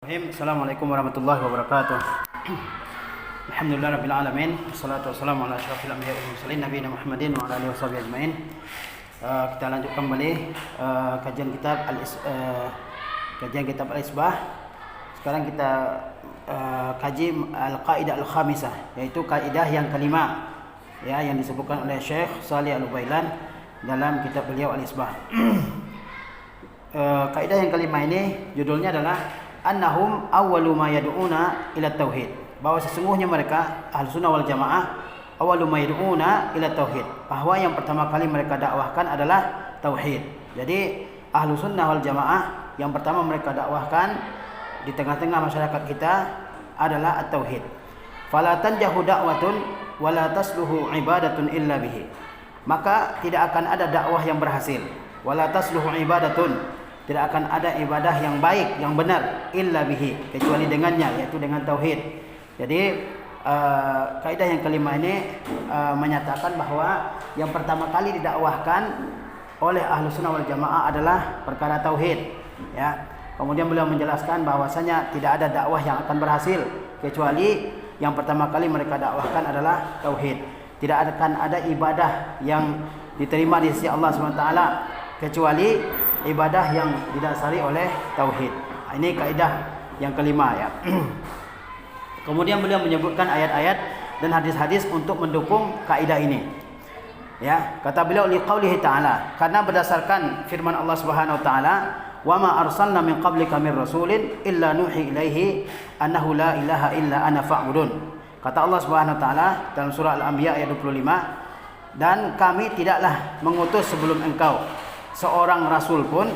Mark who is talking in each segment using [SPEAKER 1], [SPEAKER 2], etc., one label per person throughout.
[SPEAKER 1] Assalamualaikum warahmatullahi wabarakatuh. Alhamdulillah rabbil alamin. Wassalatu wassalamu ala asyrafil anbiya'i wal mursalin nabiyina Muhammadin wa ala alihi washabihi ajmain. Kita lanjutkan kembali kajian kitab Al-Isbah. Sekarang kita kaji al-qaidah al-khamisah, yaitu kaidah yang kelima, ya, yang disebutkan oleh Syekh Shalih Al-Utsaimin dalam kitab beliau Al-Isbah. Kaidah yang kelima ini judulnya adalah annahum awwalu ma yad'una ila tauhid, bahwa sesungguhnya mereka Ahlussunnah wal Jamaah awwalu ma yad'una ila tauhid, bahwa yang pertama kali mereka dakwahkan adalah tauhid. Jadi Ahlussunnah wal Jamaah yang pertama mereka dakwahkan di tengah-tengah masyarakat kita adalah at-tauhid. Fala tanjahu da'watun wala tasluhu ibadatun illa bihi, maka tidak akan ada dakwah yang berhasil, wala tasluhu ibadatun, tidak akan ada ibadah yang baik, yang benar, illa bihi, kecuali dengannya, yaitu dengan tauhid. Jadi kaidah yang kelima ini menyatakan bahwa yang pertama kali didakwahkan oleh Ahlussunnah wal Jamaah adalah perkara tauhid, ya. Kemudian beliau menjelaskan bahwasanya tidak ada dakwah yang akan berhasil kecuali yang pertama kali mereka dakwahkan adalah tauhid. Tidak akan ada ibadah yang diterima di sisi Allah SWT kecuali ibadah yang didasari oleh tauhid. Ini kaidah yang kelima, ya. Kemudian beliau menyebutkan ayat-ayat dan hadis-hadis untuk mendukung kaidah ini. Ya, kata beliau liqaulihi ta'ala, karena berdasarkan firman Allah Subhanahu wa taala, "Wa ma arsalna min qablika min rasulin illa nuhi ilaihi annahu la ilaha illa ana fa'budun." Kata Allah Subhanahu wa taala dalam surah Al-Anbiya ayat 25, dan kami tidaklah mengutus sebelum engkau seorang rasul pun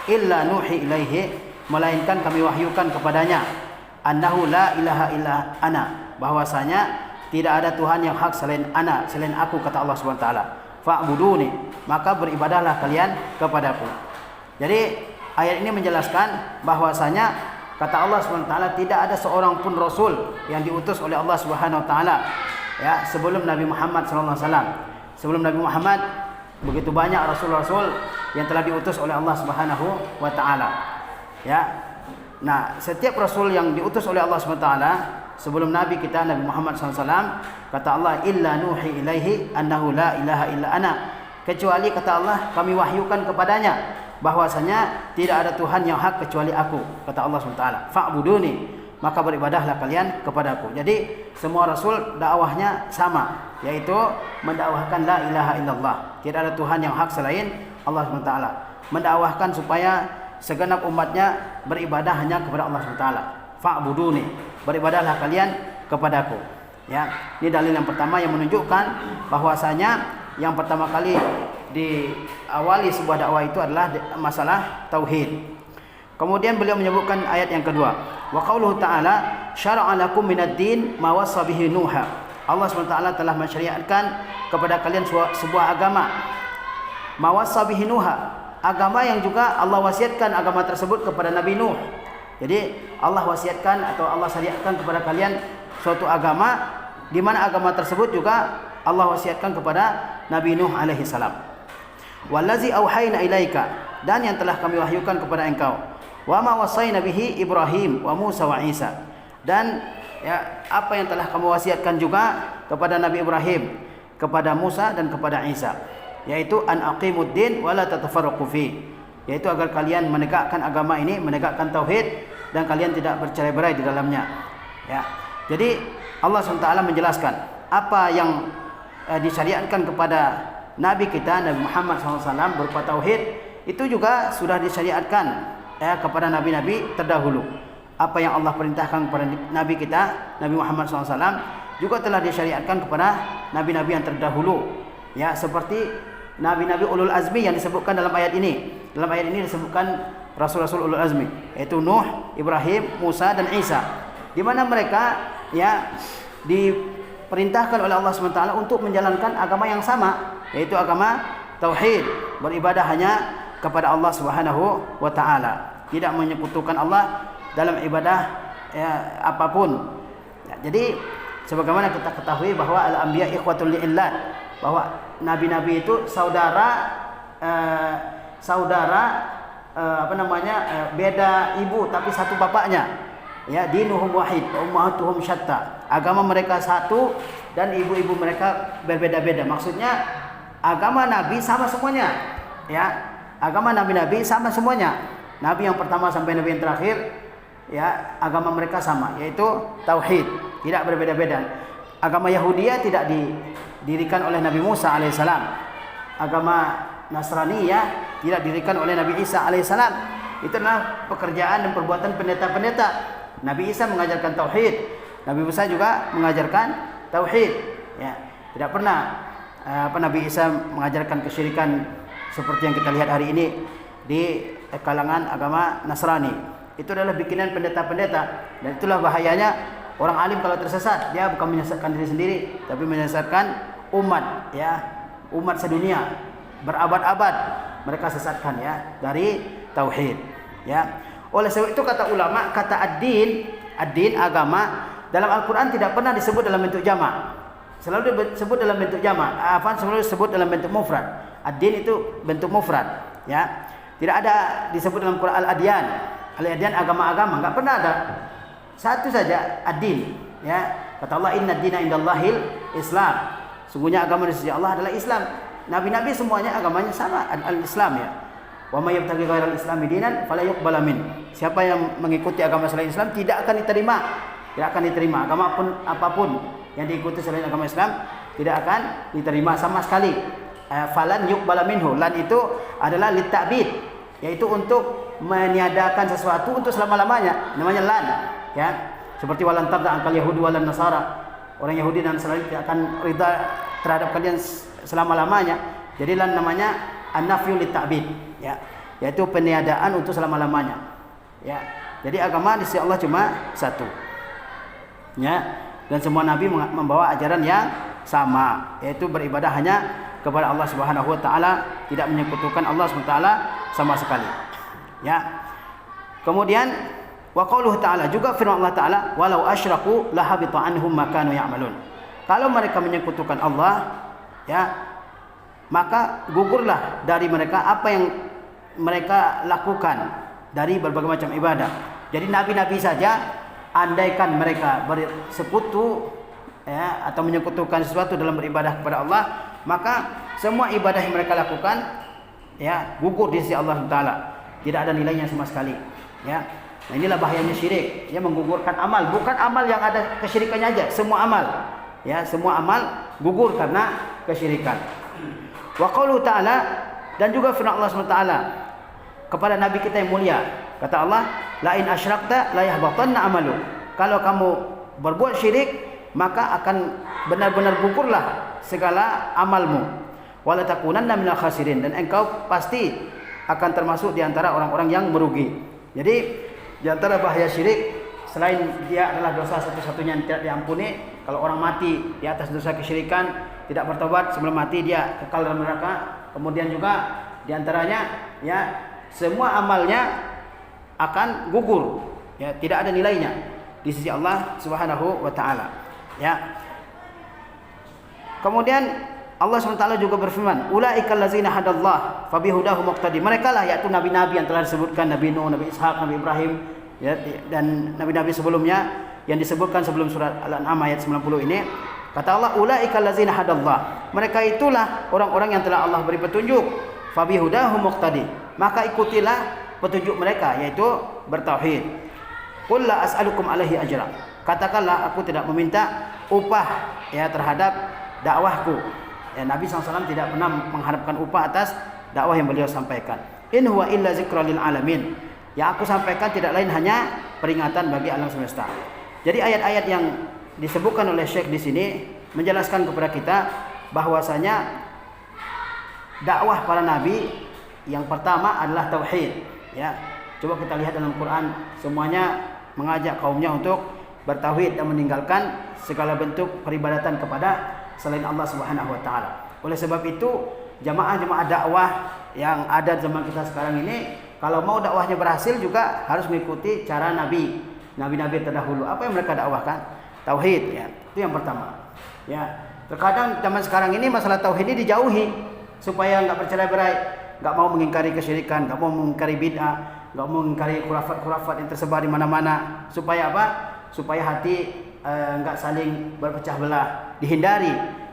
[SPEAKER 1] illa nuhi ilaihi, melainkan kami wahyukan kepadanya annahu la ilaha illa ana, bahwasanya tidak ada Tuhan yang hak selain ana, selain aku, kata Allah Subhanahu wa taala. Fa'buduni, maka beribadahlah kalian kepadaku. Jadi ayat ini menjelaskan bahwasanya kata Allah Subhanahu wa taala tidak ada seorang pun rasul yang diutus oleh Allah Subhanahu wa taala, ya, sebelum Nabi Muhammad sallallahu alaihi wasallam. Sebelum Nabi Muhammad begitu banyak rasul-rasul yang telah diutus oleh Allah Subhanahu wa taala, ya. Nah, setiap rasul yang diutus oleh Allah Subhanahu wa taala sebelum nabi kita Nabi Muhammad SAW, kata Allah, illa nuhi ilaihi annahu la ilaha illa ana, kecuali kata Allah kami wahyukan kepadanya bahwasanya tidak ada Tuhan yang hak kecuali aku, kata Allah Subhanahu wa taala. Fa'buduni, maka beribadahlah kalian kepadaku. Jadi semua rasul dakwahnya sama, yaitu mendakwahkan la ilaha illallah, tidak ada Tuhan yang hak selain Allah SWT, mendakwahkan supaya segenap umatnya beribadah hanya kepada Allah SWT. Fa'buduni, beribadahlah kalian kepadaku, ya. Ini dalil yang pertama yang menunjukkan bahwasanya yang pertama kali diawali sebuah dakwah itu adalah masalah tauhid. Kemudian beliau menyebutkan ayat yang kedua, wa qauluhu ta'ala syara'a lakum minad din ma wassa bihi Nuha. Allah SWT telah mensyariatkan kepada kalian sebuah agama, ma wassa bihi Nuha, agama yang juga Allah wasiatkan agama tersebut kepada Nabi Nuh. Jadi Allah wasiatkan atau Allah syariatkan kepada kalian suatu agama, di mana agama tersebut juga Allah wasiatkan kepada Nabi Nuh alaihi salam. Wallazi auhayna ilaika, dan yang telah kami wahyukan kepada engkau, wa ma wasaina bihi Ibrahim wa Musa wa Isa, dan ya, apa yang telah kamu wasiatkan juga kepada Nabi Ibrahim, kepada Musa dan kepada Isa, yaitu an aqimuddin wa la tatafarraqu fi, yaitu agar kalian menegakkan agama ini, menegakkan tauhid, dan kalian tidak bercerai-berai di dalamnya, ya. Jadi Allah SWT menjelaskan apa yang disyariatkan kepada Nabi kita Nabi Muhammad SAW berupa tauhid, itu juga sudah disyariatkan, ya, kepada nabi-nabi terdahulu. Apa yang Allah perintahkan kepada Nabi kita Nabi Muhammad SAW juga telah disyariatkan kepada nabi-nabi yang terdahulu, ya, seperti nabi-nabi ulul azmi yang disebutkan dalam ayat ini. Dalam ayat ini disebutkan rasul-rasul ulul azmi, yaitu Nuh, Ibrahim, Musa dan Isa, di mana mereka, ya, diperintahkan oleh Allah SWT untuk menjalankan agama yang sama, yaitu agama tauhid, beribadah hanya kepada Allah Subhanahu wa taala, tidak menyekutukan Allah dalam ibadah, ya, apapun, ya. Jadi sebagaimana kita ketahui bahwa al-anbiya ikhwatul li'illat, bahwa nabi-nabi itu saudara beda ibu tapi satu bapaknya. Ya, dinuhum wahid, ummahatuhum syatta. Agama mereka satu dan ibu-ibu mereka berbeda-beda. Maksudnya agama Nabi sama semuanya. Ya, agama Nabi-nabi sama semuanya. Nabi yang pertama sampai Nabi yang terakhir, ya, agama mereka sama, yaitu tauhid, tidak berbeda-beda. Agama Yahudi tidak didirikan oleh Nabi Musa alaihissalam. Agama Nasraniyah tidak didirikan oleh Nabi Isa alaihissalam. Itu adalah pekerjaan dan perbuatan pendeta-pendeta. Nabi Isa mengajarkan tauhid, Nabi Musa juga mengajarkan tauhid. Ya, tidak pernah Nabi Isa mengajarkan kesyirikan seperti yang kita lihat hari ini di kalangan agama Nasrani. Itu adalah bikinan pendeta-pendeta, dan itulah bahayanya orang alim kalau tersesat. Dia bukan menyesatkan diri sendiri, tapi menyesatkan umat, ya, umat sedunia. Berabad-abad mereka sesatkan, ya, dari tauhid, ya. Oleh sebab itu kata ulama, kata ad-din agama dalam Al-Quran tidak pernah disebut dalam bentuk jamak. Selalu disebut dalam bentuk jamak. Selalu disebut dalam bentuk mufrad. Ad-din itu bentuk mufrad, ya. Tidak ada disebut dalam Quran al-adyan. Al-adyan agama-agama, enggak pernah ada. Satu saja ad-din, ya. Kata Allah, inna ad-dina indallahil Islam. Sungguhnya agama di sisi Allah adalah Islam. Nabi-nabi semuanya agamanya sama, al-Islam, ya. Wa may yabtaghi ghairal islami dinan fala yuqbal min. Siapa yang mengikuti agama selain Islam tidak akan diterima. Tidak akan diterima. Agama apapun yang diikuti selain agama Islam tidak akan diterima sama sekali. Falan yuqbal minhu. Lan itu adalah litabid, yaitu untuk meniadakan sesuatu untuk selama-lamanya. Namanya lan, ya. Seperti walan tabda angkal yahudi walan nasara. Orang Yahudi dan Nasrani tidak akan ridha terhadap kalian selama-lamanya. Jadi lan namanya an-nafyu litabid, ya, yaitu peniadaan untuk selama-lamanya, ya. Jadi agama di sisi Allah cuma satu, ya, dan semua nabi membawa ajaran yang sama, yaitu beribadah hanya kepada Allah Subhanahu wa taala, tidak menyekutukan Allah Subhanahu wa taala sama sekali, ya. Kemudian wa qauluhu ta'ala, juga firman Allah taala, walau asyraku lahabita anhum ma kanu ya'malun. Kalau mereka menyekutukan Allah, ya, maka gugurlah dari mereka apa yang mereka lakukan dari berbagai macam ibadah. Jadi nabi-nabi saja, andaikan mereka bersekutu, ya, atau menyekutukan sesuatu dalam beribadah kepada Allah, maka semua ibadah yang mereka lakukan, ya, gugur di sisi Allah Taala, tidak ada nilainya sama sekali, ya. Nah, inilah bahayanya syirik, ya, menggugurkan amal, bukan amal yang ada kesyirikannya aja, semua amal, ya, semua amal gugur karena kesyirikan. Wa qauluhu ta'ala, dan juga firman Allah SWT kepada nabi kita yang mulia, kata Allah, la in asyrakta la yahbatanna amalu. Kalau kamu berbuat syirik, maka akan benar-benar gugurlah segala amalmu. Wala takunanna minal khasirin, dan engkau pasti akan termasuk di antara orang-orang yang merugi. Jadi di antara bahaya syirik, selain dia adalah dosa satu-satunya yang tidak diampuni, kalau orang mati di atas dosa kesyirikan, tidak bertobat, sebelum mati dia kekal dalam neraka. Kemudian juga di antaranya, ya, semua amalnya akan gugur, ya, tidak ada nilainya di sisi Allah Subhanahu wa taala, ya. Kemudian Allah SWT juga berfirman, ulaikal ladzina hadallah fabihudahu muqtadi. Mereka lah, yaitu nabi-nabi yang telah disebutkan, Nabi Nuh, Nabi Ishaq, Nabi Ibrahim, ya, dan nabi-nabi sebelumnya yang disebutkan sebelum surat Al-An'am ayat 90 ini. Kata Allah, ulaikal ladzina hadallah. Mereka itulah orang-orang yang telah Allah beri petunjuk. Fabihudahu muqtadi. Maka ikutilah petunjuk mereka, yaitu bertauhid. Qul la as'alukum alaihi ajra. Katakanlah, aku tidak meminta upah, ya, terhadap dakwahku. Ya, Nabi SAW tidak pernah mengharapkan upah atas dakwah yang beliau sampaikan. In huwa illa dzikra lil alamin. Yang aku sampaikan tidak lain hanya peringatan bagi alam semesta. Jadi ayat-ayat yang disebutkan oleh Syekh di sini menjelaskan kepada kita bahwasanya dakwah para nabi yang pertama adalah tauhid, ya. Coba kita lihat dalam Quran, semuanya mengajak kaumnya untuk bertauhid dan meninggalkan segala bentuk peribadatan kepada selain Allah Subhanahu wa taala. Oleh sebab itu, jamaah-jamaah dakwah yang ada zaman kita sekarang ini, kalau mau dakwahnya berhasil juga harus mengikuti cara nabi-nabi terdahulu. Apa yang mereka dakwahkan? Tauhid, ya. Itu yang pertama. Ya. Terkadang zaman sekarang ini masalah tauhid ini dijauhi supaya enggak bercerai-berai, enggak mau mengingkari kesyirikan, enggak mau mengingkari bid'ah, enggak mau mengingkari khurafat-khurafat yang tersebar di mana-mana. Supaya apa? Supaya hati enggak saling berpecah belah, dihindari,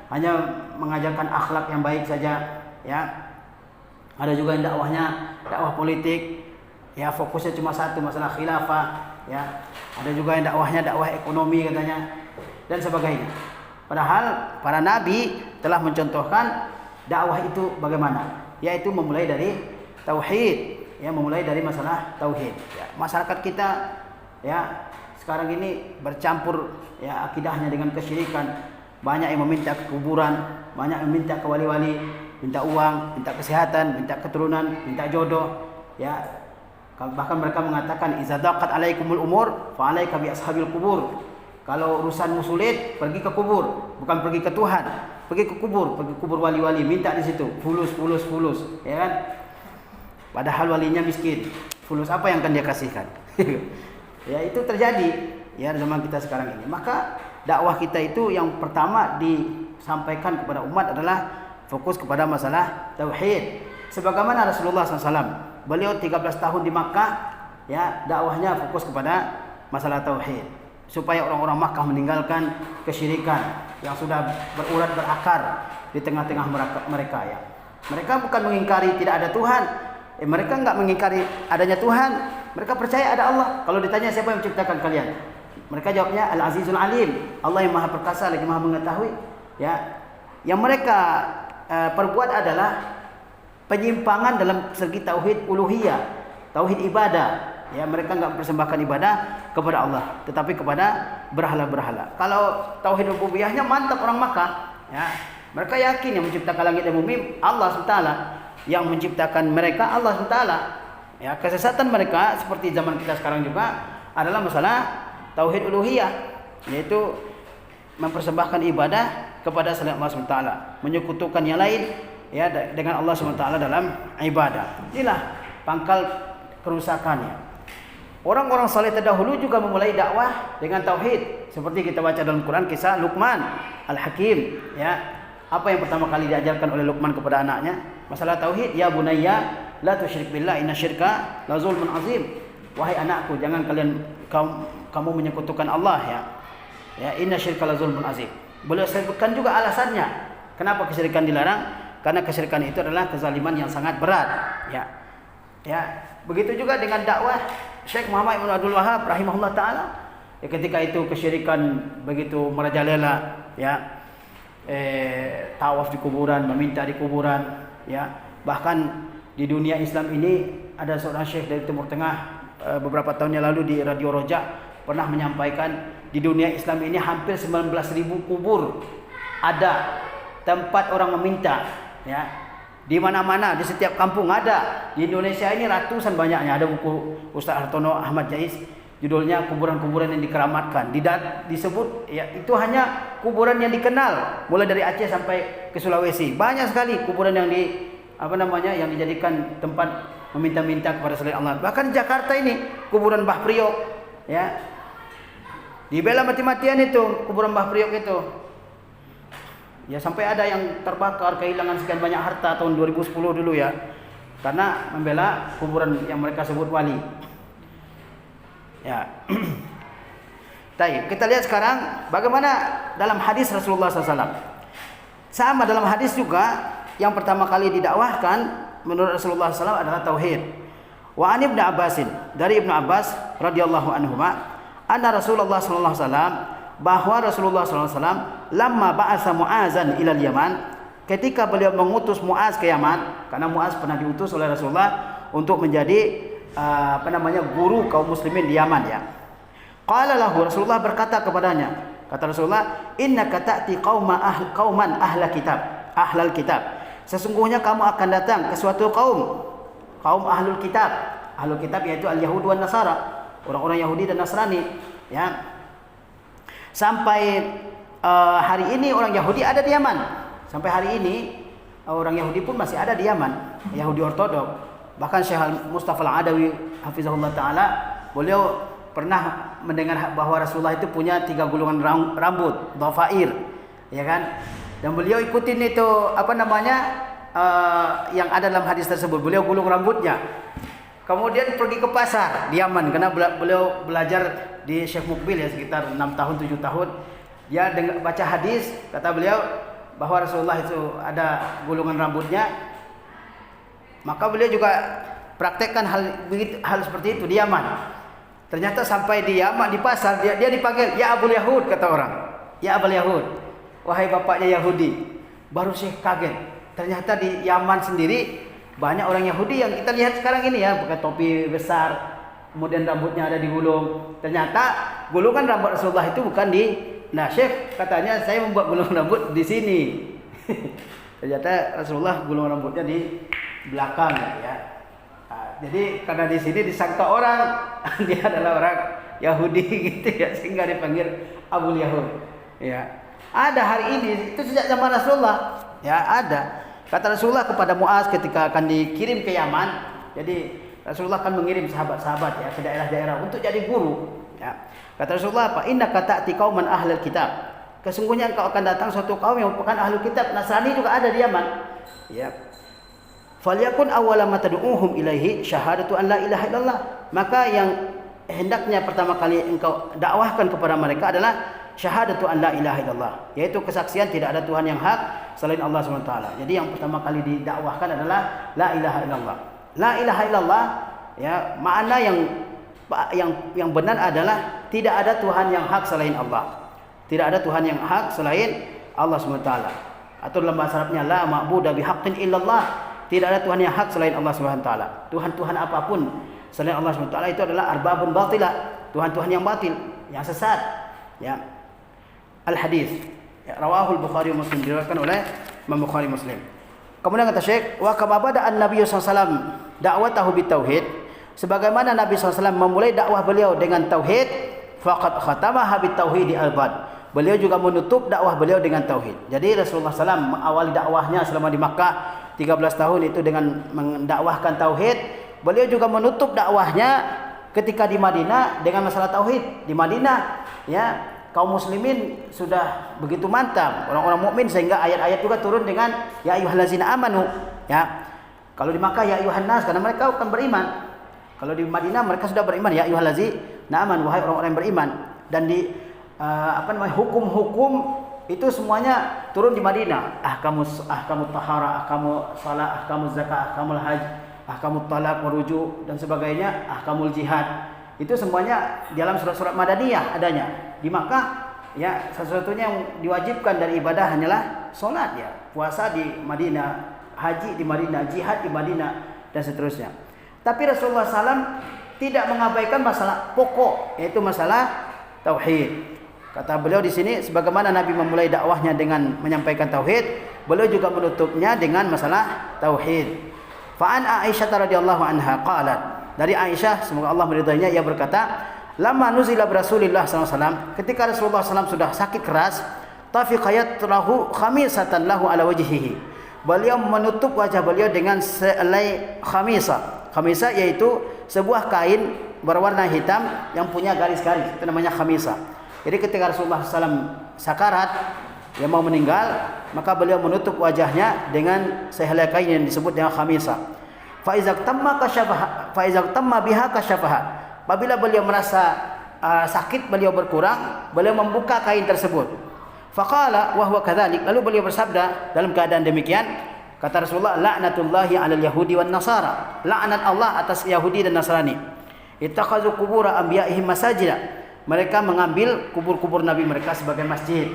[SPEAKER 1] hanya mengajarkan akhlak yang baik saja, ya. Ada juga yang dakwah politik, ya, fokusnya cuma satu, masalah khilafah, ya. Ada juga yang dakwah ekonomi katanya, dan sebagainya. Padahal para nabi telah mencontohkan dakwah itu bagaimana, yaitu memulai dari tauhid, ya, memulai dari masalah tauhid. Ya, masyarakat kita, ya, sekarang ini bercampur, ya, akidahnya dengan kesyirikan. Banyak yang meminta ke kuburan, banyak yang meminta ke wali-wali, minta uang, minta kesehatan, minta keturunan, minta jodoh, ya. Bahkan mereka mengatakan iza daqat alaikumul umur fa alaika bi ashabil kubur. Kalau urusanmu sulit, pergi ke kubur, bukan pergi ke Tuhan. Pergi ke kubur wali-wali, minta di situ, fulus, ya kan? Padahal walinya miskin. Fulus apa yang akan dia kasihkan? Ya, itu terjadi, ya, zaman kita sekarang ini. Maka dakwah kita itu yang pertama disampaikan kepada umat adalah fokus kepada masalah tauhid. Sebagaimana Rasulullah SAW, beliau 13 tahun di Makkah, ya, dakwahnya fokus kepada masalah tauhid, supaya orang-orang Makkah meninggalkan kesyirikan yang sudah berurat berakar di tengah-tengah mereka, ya. Mereka bukan mengingkari tidak ada Tuhan, mereka enggak mengingkari adanya Tuhan, mereka percaya ada Allah. Kalau ditanya siapa yang menciptakan kalian, mereka jawabnya Al-Azizul Alim, Allah yang Maha Perkasa lagi Maha Mengetahui, ya. Yang mereka perbuat adalah penyimpangan dalam segi tauhid uluhiyah, tauhid ibadah. Ya, mereka enggak mempersembahkan ibadah kepada Allah, tetapi kepada berhala-berhala. Kalau tauhid rububiyahnya mantap orang Makkah, ya. Mereka yakin yang menciptakan langit dan bumi Allah SWT, yang menciptakan mereka Allah SWT. Ya, kesesatan mereka seperti zaman kita sekarang juga adalah masalah tauhid uluhiyah, yaitu mempersembahkan ibadah kepada selain Allah SWT, menyekutukan yang lain, ya, dengan Allah SWT dalam ibadah. Inilah pangkal kerusakannya. Orang-orang saleh terdahulu juga memulai dakwah dengan tauhid. Seperti kita baca dalam Quran kisah Luqman Al-Hakim, ya. Apa yang pertama kali diajarkan oleh Luqman kepada anaknya? Masalah tauhid. Ya bunayya la tusyrik billah innasyirka la zulmun azim. Wahai anakku, jangan kamu menyekutukan Allah, ya. Ya, innasyirka la zulmun azim. Beliau sebutkan juga alasannya kenapa kesyirikan dilarang. Karena kesyirikan itu adalah kezaliman yang sangat berat, ya. Ya, begitu juga dengan dakwah Syekh Muhammad Ibn Abdul Wahab rahimahullah taala. Ya, ketika itu kesyirikan begitu merajalela, ya. Tawaf di kuburan, meminta di kuburan, ya. Bahkan di dunia Islam ini ada seorang syekh dari Timur Tengah beberapa tahun yang lalu di Radio Roja pernah menyampaikan di dunia Islam ini hampir 19.000 kubur ada tempat orang meminta, ya. Di mana-mana, di setiap kampung ada. Di Indonesia ini ratusan banyaknya. Ada buku Ustaz Hartono Ahmad Jais, judulnya Kuburan-kuburan yang Dikeramatkan. Disebut, ya, itu hanya kuburan yang dikenal, mulai dari Aceh sampai ke Sulawesi. Banyak sekali kuburan yang yang dijadikan tempat meminta-minta kepada selain Allah. Bahkan di Jakarta ini kuburan Mbah Priok, ya. Dibela mati-matian itu kuburan Mbah Priok itu. Ya, sampai ada yang terbakar, kehilangan sekian banyak harta tahun 2010 dulu, ya. Karena membela kuburan yang mereka sebut wali. Ya. Baik, kita lihat sekarang bagaimana dalam hadis Rasulullah SAW. Sama dalam hadis juga yang pertama kali didakwahkan menurut Rasulullah SAW adalah tauhid. Wa an Ibnu Abbasin, dari Ibnu Abbas radhiyallahu anhuma, anna Rasulullah sallallahu alaihi wasallam, bahwa Rasulullah sallallahu alaihi wasallam lamma ba'atsa Mu'azan ilal Yaman, ketika beliau mengutus Mu'az ke Yaman, karena Mu'az pernah diutus oleh Rasulullah untuk menjadi guru kaum muslimin di Yaman, ya. Qala lahu, Rasulullah berkata kepadanya, kata Rasulullah, innaka ta'ti qauman ahlal kitab. Sesungguhnya kamu akan datang ke suatu kaum ahlul kitab. Ahlul kitab yaitu al-Yahud wan Nasara, orang-orang Yahudi dan Nasrani, ya. Sampai hari ini orang Yahudi ada di Yaman. Sampai hari ini orang Yahudi pun masih ada di Yaman, Yahudi Ortodok. Bahkan Syekh Mustafa Al-Adawi hafizahullah taala, beliau pernah mendengar bahwa Rasulullah itu punya 3 gulungan rambut, dhafair, ya kan? Dan beliau ikutin itu yang ada dalam hadis tersebut. Beliau gulung rambutnya. Kemudian pergi ke pasar di Yaman karena beliau belajar di Syekh Mukbil ya sekitar 6 tahun 7 tahun. Dia baca hadis, kata beliau bahwa Rasulullah itu ada gulungan rambutnya. Maka beliau juga praktekkan hal seperti itu di Yaman. Ternyata sampai di Yaman di pasar dia dipanggil ya Abul Yahud, kata orang. Ya Abul Yahud, wahai bapaknya Yahudi. Baru Syekh kaget. Ternyata di Yaman sendiri banyak orang Yahudi yang kita lihat sekarang ini ya, pakai topi besar, kemudian rambutnya ada digulung. Ternyata gulungan rambut Rasulullah itu bukan di. Nah, Syekh katanya saya membuat gulungan rambut di sini. Ternyata Rasulullah gulungan rambutnya di belakang ya. Nah, jadi karena di sini disangka orang dia adalah orang Yahudi gitu ya, sehingga dipanggil Abul Yahud. Ya. Ada hari ini itu sejak zaman Rasulullah. Ya, ada. Kata Rasulullah kepada Muaz ketika akan dikirim ke Yaman, jadi Rasulullah akan mengirim sahabat-sahabat ya ke daerah-daerah untuk jadi guru. Ya. Kata Rasulullah apa? Innaka ta'ti qauman ahlul kitab. Kesungguhnya engkau akan datang suatu kaum yang merupakan ahlul kitab. Nasrani juga ada di Yaman. Ya. Falyakun awwala ma tad'uuhum ilaihi syahadatu an la ilaha illallah. Maka yang hendaknya pertama kali engkau dakwahkan kepada mereka adalah syahadatu an la ilaha illallah, yaitu kesaksian tidak ada Tuhan yang hak selain Allah SWT. Jadi yang pertama kali didakwahkan adalah la ilaha illallah. La ilaha illallah ya, makna yang benar adalah tidak ada Tuhan yang hak selain Allah. Tidak ada Tuhan yang hak selain Allah SWT. Atau dalam bahasa Arabnya la ma'budu bihaqqin illallah, tidak ada Tuhan yang hak selain Allah SWT. Tuhan-tuhan apapun selain Allah SWT itu adalah arbabun batilah, Tuhan-tuhan yang batil, yang sesat. Ya. Al-hadis ya, rawahul Bukhari Muslim, diriwayatkan oleh Imam Bukhari Muslim. Kemudian kata Syekh, wa kama bada an-nabiy sallallahu alaihi wasallam da'watahu bitauhid, sebagaimana Nabi SAW memulai dakwah beliau dengan tauhid, faqad khatamaha bitauhid al-bad, beliau juga menutup dakwah beliau dengan tauhid. Jadi Rasulullah SAW mengawali dakwahnya selama di Makkah 13 tahun itu dengan mendakwahkan tauhid. Beliau juga menutup dakwahnya ketika di Madinah dengan masalah tauhid. Di Madinah ya, kaum muslimin sudah begitu mantap, orang-orang mukmin, sehingga ayat-ayat juga turun dengan ya ayyuhallazina amanu ya. Kalau di Makkah ya ayyuhan nas, karena mereka akan beriman. Kalau di Madinah mereka sudah beriman ya ayyuhallazina amanu, wahai orang-orang yang beriman. Dan di hukum-hukum itu semuanya turun di Madinah. Ahkamut tahara, ahkamut salat, ahkamut zakat, ahkamul haji, ahkamut talaq waruju dan sebagainya, ahkamul jihad. Itu semuanya dalam surat-surat Madaniyah adanya. Di Makkah ya, satu-satunya yang diwajibkan dari ibadah hanyalah salat ya, puasa di Madinah, haji di Madinah, jihad di Madinah dan seterusnya. Tapi Rasulullah SAW tidak mengabaikan masalah pokok, yaitu masalah tauhid. Kata beliau di sini, sebagaimana Nabi memulai dakwahnya dengan menyampaikan tauhid, beliau juga menutupnya dengan masalah tauhid. Fa'an Aisyah radhiyallahu anha qalat, dari Aisyah semoga Allah meridainya, ia berkata, lama nuzila Rasulullah SAW, ketika Rasulullah SAW sudah sakit keras, tafiqayat lahu khamisatan lahu ala wajhihi, beliau menutup wajah beliau dengan sehelai khamisah. Khamisah yaitu sebuah kain berwarna hitam yang punya garis-garis, itu namanya khamisah. Jadi ketika Rasulullah SAW sakarat, yang mau meninggal, maka beliau menutup wajahnya dengan sehelai kain yang disebut dengan khamisah. Fa iza tamma biha kasyafaha, apabila beliau merasa sakit beliau berkurang, beliau membuka kain tersebut. Faqala wa huwa kadzalik, lalu beliau bersabda dalam keadaan demikian, kata Rasulullah, la'natullahi 'alal yahudi wan nasara, laknat Allah atas Yahudi dan Nasrani. Ittakhazu qubura anbiya'ihim masajida, mereka mengambil kubur-kubur nabi mereka sebagai masjid.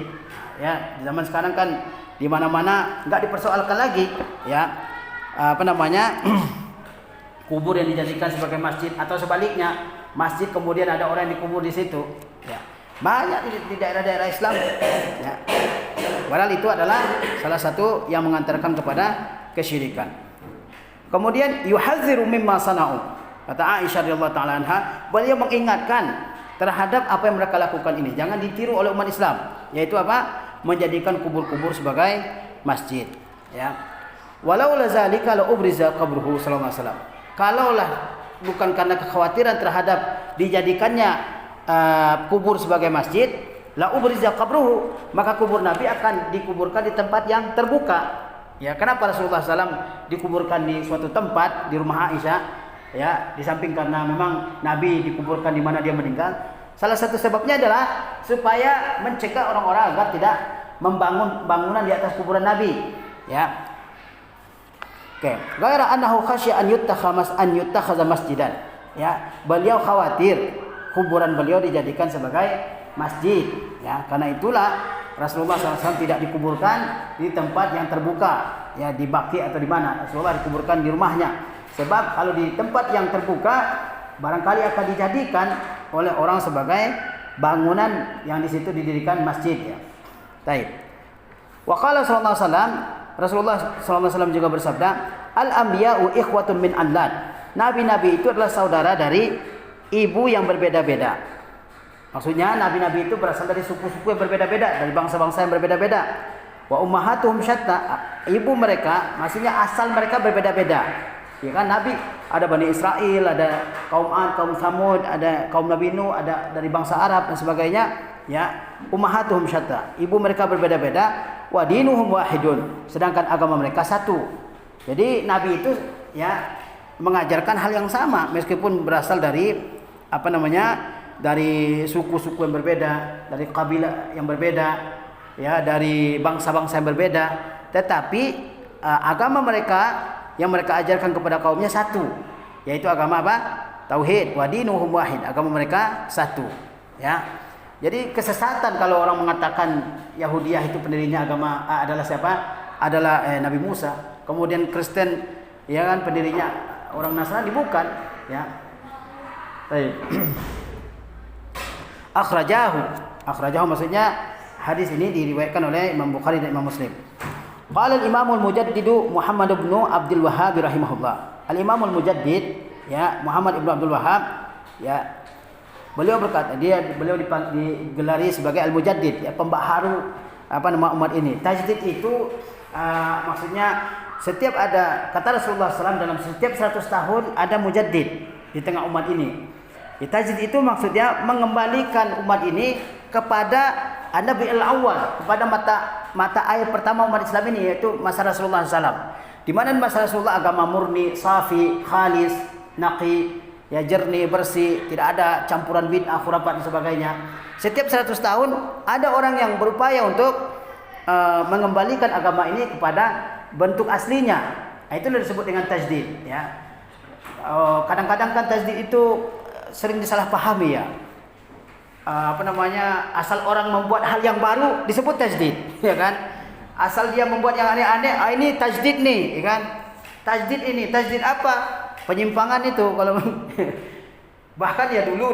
[SPEAKER 1] Ya, di zaman sekarang kan di mana-mana enggak dipersoalkan lagi ya, kubur yang dijadikan sebagai masjid, atau sebaliknya masjid kemudian ada orang yang dikubur di situ ya. Banyak di daerah-daerah Islam ya. Padahal itu adalah salah satu yang mengantarkan kepada kesyirikan. Kemudian yuhadziru mimma sana'u, kata Aisyah radhiyallahu taala anha, beliau mengingatkan terhadap apa yang mereka lakukan ini, jangan ditiru oleh umat Islam, yaitu apa? Menjadikan kubur-kubur sebagai masjid ya. Walau lazalika la ubriza qabruhu sallallahu alaihi wasallam, kalaulah bukan karena kekhawatiran terhadap dijadikannya kubur sebagai masjid, la ubriza qabruhu, maka kubur Nabi akan dikuburkan di tempat yang terbuka. Ya, kenapa Rasulullah SAW dikuburkan di suatu tempat di rumah Aisyah? Ya, di samping karena memang Nabi dikuburkan di mana dia meninggal, salah satu sebabnya adalah supaya mencegah orang-orang agar tidak membangun bangunan di atas kuburan Nabi. Ya. Oke, ghaira annahu khasya an yuttakhadha masjidan. Ya, beliau khawatir kuburan beliau dijadikan sebagai masjid. Ya, karena itulah Rasulullah SAW tidak dikuburkan di tempat yang terbuka, ya di Baqi atau di mana. Rasulullah dikuburkan di rumahnya. Sebab kalau di tempat yang terbuka barangkali akan dijadikan oleh orang sebagai bangunan yang di situ didirikan masjid, ya. Baik. Wa qala sallallahu alaihi wasallam, Rasulullah sallallahu alaihi wasallam juga bersabda, al-anbiya'u ikhwatun min allad. Nabi-nabi itu adalah saudara dari ibu yang berbeda-beda. Maksudnya nabi-nabi itu berasal dari suku-suku yang berbeda-beda, dari bangsa-bangsa yang berbeda-beda. Wa ummahatuhum syatta. Ibu mereka, maksudnya asal mereka berbeda-beda. Ya kan, Nabi ada Bani Israel, ada kaum Ad, kaum Samud, ada kaum Nabi Nuh, ada dari bangsa Arab dan sebagainya. Ya, ummahatuhum syatta. Ibu mereka berbeda-beda. Wa dinuhum wahidun. Sedangkan agama mereka satu. Jadi Nabi itu ya mengajarkan hal yang sama meskipun berasal dari dari suku-suku yang berbeda, dari kabilah yang berbeda, ya dari bangsa-bangsa yang berbeda, tetapi agama mereka yang mereka ajarkan kepada kaumnya satu, yaitu agama apa? Tauhid. Wa dinuhum wahid. Agama mereka satu, ya. Jadi kesesatan kalau orang mengatakan Yahudiyah itu pendirinya agama adalah siapa? Adalah Nabi Musa. Kemudian Kristen, ya kan, pendirinya orang Nasrani, bukan, ya. Baik. Akhrajahu maksudnya hadis ini diriwayatkan oleh Imam Bukhari dan Imam Muslim. Qala al-Imam al-Mujaddid Muhammad bin Abdul Wahhab rahimahullah. Al-Imam al-Mujaddid, ya, Muhammad bin Abdul Wahhab, ya, beliau berkata, beliau digelari sebagai al-Mujaddid, ya, pembaharu umat ini. Tajdid itu maksudnya setiap ada, kata Rasulullah SAW, dalam setiap 100 tahun ada mujaddid di tengah umat ini. Tajdid itu maksudnya mengembalikan umat ini kepada Nabi al-awwal, kepada mata air pertama umat Islam ini, yaitu masa Rasulullah SAW. Di mana masa Rasulullah agama murni, safi, khalis, naqi, ya, jernih, bersih, tidak ada campuran bid'ah, khurafat dan sebagainya. Setiap 100 tahun ada orang yang berupaya untuk mengembalikan agama ini kepada bentuk aslinya. Nah, itu disebut dengan tajdid, ya. Kadang-kadang kan tajdid itu sering disalahpahami, ya. Asal orang membuat hal yang baru disebut tajdid, ya kan? Asal dia membuat yang aneh-aneh, ini tajdid nih, ya kan? Tajdid ini, tajdid apa? Penyimpangan itu kalau bahkan ya dulu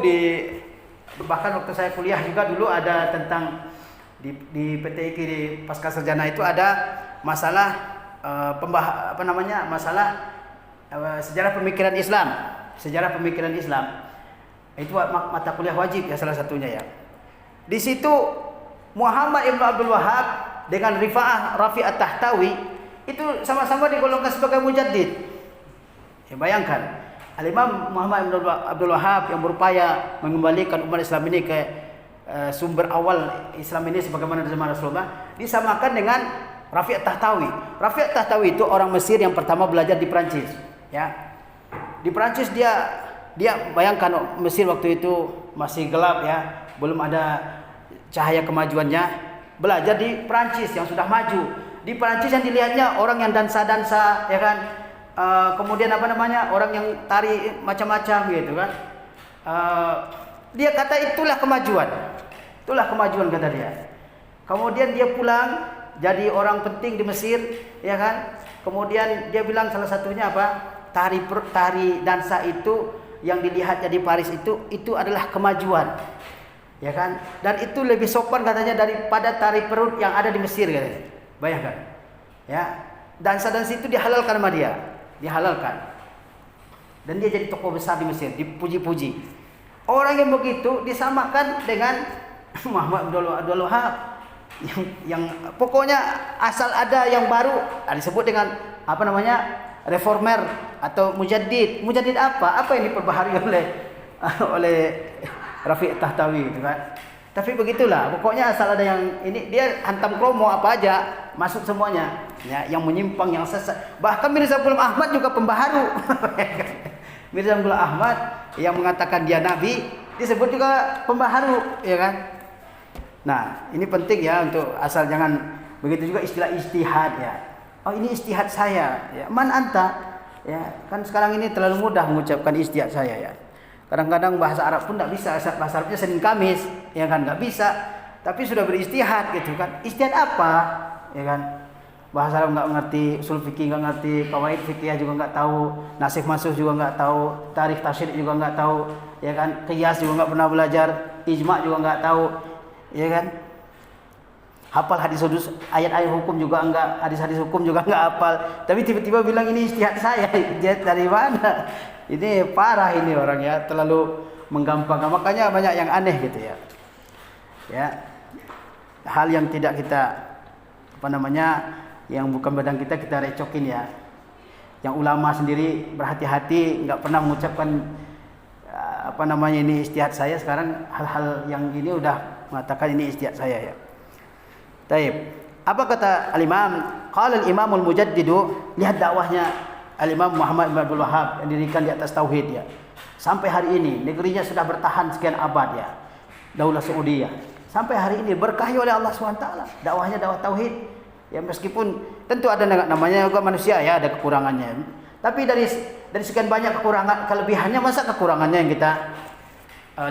[SPEAKER 1] bahkan waktu saya kuliah juga dulu ada tentang di PTIK di pasca sarjana itu ada masalah masalah sejarah pemikiran Islam. Sejarah pemikiran Islam. Itu mata kuliah wajib, ya, salah satunya, ya. Di situ Muhammad ibn Abdul Wahhab dengan Rafi at-Tahtawi itu sama-sama digolongkan sebagai mujaddid. Ya, bayangkan, Al-Imam Muhammad ibn Abdul Wahhab yang berupaya mengembalikan umat Islam ini ke sumber awal Islam ini sebagaimana di zaman Rasulullah, disamakan dengan Rafi at-Tahtawi. Rafi at-Tahtawi itu orang Mesir yang pertama belajar di Prancis, ya. Di Prancis dia bayangkan, Mesir waktu itu masih gelap, ya, belum ada cahaya kemajuannya. Belajar di Prancis yang sudah maju. Di Prancis yang dilihatnya orang yang dansa-dansa, ya kan. Kemudian orang yang tari macam-macam, gitu kan. Dia kata itulah kemajuan. Itulah kemajuan, kata dia. Kemudian dia pulang jadi orang penting di Mesir, ya kan. Kemudian dia bilang salah satunya apa? Tari dansa itu yang dilihatnya di Paris itu adalah kemajuan, ya kan, dan itu lebih sopan katanya daripada tari perut yang ada di Mesir, katanya. Bayangkan, ya, dansa itu dihalalkan sama dia, dihalalkan, dan dia jadi tokoh besar di Mesir, dipuji-puji. Orang yang begitu disamakan dengan Muhammad Abdul Wahhab yang pokoknya asal ada yang baru disebut dengan reformer atau mujaddid. Mujaddid apa yang diperbaharui oleh Rafi' Tahtawi, gitu kan. Tapi begitulah, pokoknya asal ada yang ini, dia hantam kromo apa aja masuk semuanya, ya, yang menyimpang, yang sesat. Bahkan Mirza Ghulam Ahmad juga pembaharu. Mirza Ghulam Ahmad yang mengatakan dia nabi disebut juga pembaharu, ya kan? Nah, ini penting ya untuk asal jangan begitu juga istilah ijtihad ya. Oh, ini ijtihad saya, ya. Man anta? Ya, kan sekarang ini terlalu mudah mengucapkan ijtihad saya ya. Kadang-kadang bahasa Arab pun tidak bisa, bahasa Arabnya Senin Kamis, ya kan nggak bisa. Tapi sudah beristihad gitu kan. Ijtihad apa? Ya kan? Bahasa Arab nggak ngerti, usul fikih nggak ngerti, kawaid fikih juga nggak tahu, nasikh mansuh juga nggak tahu, tarikh tasyri' juga nggak tahu, ya kan? Qiyas juga nggak pernah belajar, ijma' juga nggak tahu, ya kan? Hafal hadis ayat-ayat hukum juga enggak, hadis-hadis hukum juga enggak hafal. Tapi tiba-tiba bilang ini ijtihad saya. Ijtihad dari mana? Ini parah ini orang ya, terlalu menggampangkan. Makanya banyak yang aneh gitu ya. Ya. Hal yang tidak kita yang bukan badan kita recokin ya. Yang ulama sendiri berhati-hati enggak pernah mengucapkan ini ijtihad saya, sekarang hal-hal yang ini udah mengatakan ini ijtihad saya ya. Taib. Apa kata al-Imam? Qala al-Imam al-Mujaddid, lihat dakwahnya al-Imam Muhammad bin Abdul Wahhab yang didirikan di atas tauhid ya. Sampai hari ini negerinya sudah bertahan sekian abad ya. Daulah Saudiyah. Sampai hari ini berkahi oleh Allah SWT. Dakwahnya dakwah tauhid. Ya meskipun tentu ada namanya juga manusia ya, ada kekurangannya. Tapi dari sekian banyak kekurangan, kelebihannya masa kekurangannya yang kita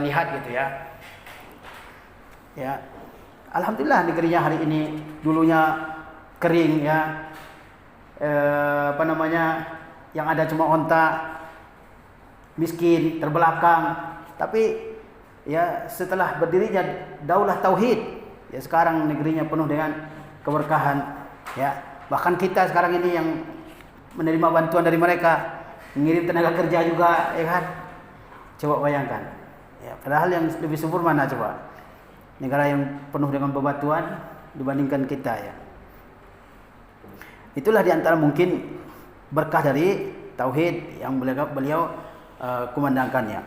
[SPEAKER 1] lihat gitu ya. Ya. Alhamdulillah negerinya hari ini dulunya kering ya, yang ada cuma onta, miskin, terbelakang. Tapi ya setelah berdirinya daulah tauhid, ya sekarang negerinya penuh dengan keberkahan. Ya bahkan kita sekarang ini yang menerima bantuan dari mereka, mengirim tenaga kerja juga, ya kan? Coba bayangkan. Ya, padahal yang lebih subur mana coba? Negara yang penuh dengan bebatuan dibandingkan kita ya. Itulah diantara mungkin berkah dari tauhid yang beliau kumandangkannya.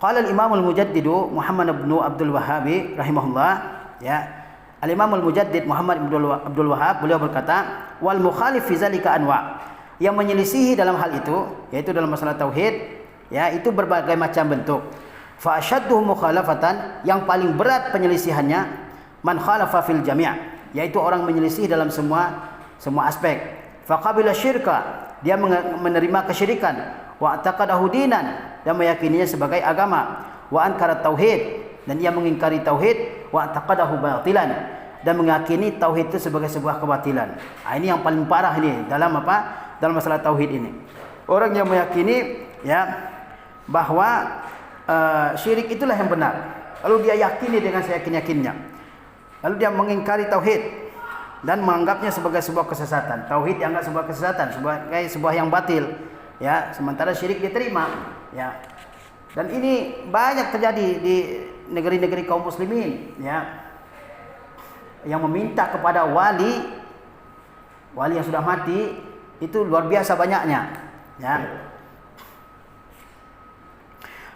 [SPEAKER 1] Qala al-Imam al-Mujaddid Muhammad bin Abdul Wahhab rahimahullah ya. Al-Imam al-Mujaddid Muhammad bin Abdul Wahhab beliau berkata, wal mukhalif fi zalika anwa. Yang menyelisihi dalam hal itu, yaitu dalam masalah tauhid, ya itu berbagai macam bentuk. Fa asyadduhu mukhalafatan, yang paling berat penyelisihannya man khalafa fil jami', yaitu orang menyelisih dalam semua aspek. Fa qabila syirka, dia menerima kesyirikan, wa taqadahu dinan, dan meyakininya sebagai agama, wa ankara tauhid, dan dia mengingkari tauhid, wa taqadahu batilan, dan meyakini tauhid itu sebagai sebuah kebatilan. Nah, ini yang paling parah ini dalam dalam masalah tauhid ini. Orang yang meyakini ya bahwa syirik itulah yang benar, lalu dia yakini dengan seyakin-yakinnya, lalu dia mengingkari tauhid dan menganggapnya sebagai sebuah kesesatan. Tauhid dianggap sebuah kesesatan, sebagai sebuah yang batil ya, sementara syirik diterima ya. Dan ini banyak terjadi di negeri-negeri kaum muslimin ya, yang meminta kepada wali yang sudah mati, itu luar biasa banyaknya ya.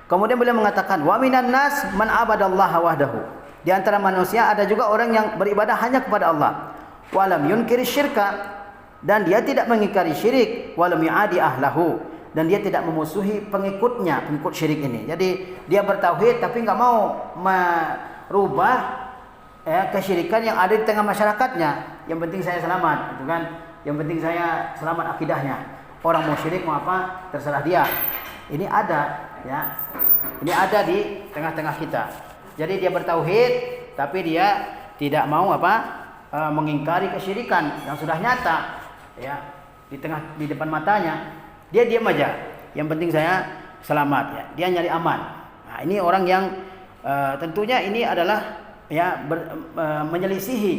[SPEAKER 1] Kemudian beliau mengatakan, wa minan nas man abadallaha wahdahu. Di antara manusia ada juga orang yang beribadah hanya kepada Allah. Walam yunkiri syirka, dan dia tidak mengingkari syirik. Walam yu'adi ahlahu, dan dia tidak memusuhi pengikut syirik ini. Jadi dia bertauhid tapi enggak mau merubah kesyirikan yang ada di tengah masyarakatnya. Yang penting saya selamat, gitu kan? Yang penting saya selamat akidahnya. Orang mau syirik mau apa, terserah dia. Ini ada ya. Ini ada di tengah-tengah kita. Jadi dia bertauhid tapi dia tidak mau mengingkari kesyirikan yang sudah nyata ya di depan matanya. Dia diam aja. Yang penting saya selamat ya. Dia nyari aman. Nah, ini orang yang tentunya ini adalah ya menyelisihi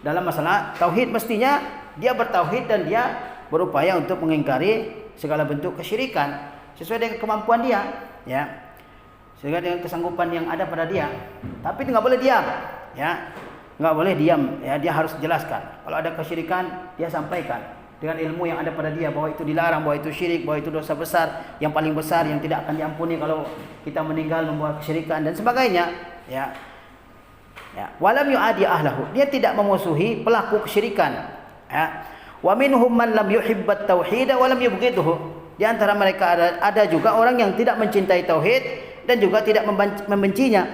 [SPEAKER 1] dalam masalah tauhid. Mestinya dia bertauhid dan dia berupaya untuk mengingkari segala bentuk kesyirikan sesuai dengan kemampuan dia ya, sesuai dengan kesanggupan yang ada pada dia. Tapi nggak boleh diam ya, nggak boleh diam ya, dia harus jelaskan. Kalau ada kesyirikan dia sampaikan dengan ilmu yang ada pada dia, bahwa itu dilarang, bahwa itu syirik, bahwa itu dosa besar, yang paling besar yang tidak akan diampuni kalau kita meninggal membuat kesyirikan dan sebagainya ya. Walam yu'adi ahlahu, dia tidak memusuhi pelaku kesyirikan ya. Wa minhum man lam yuhibbat tauhid wa lam yubghidhu, Di antara mereka ada juga orang yang tidak mencintai tauhid dan juga tidak membencinya.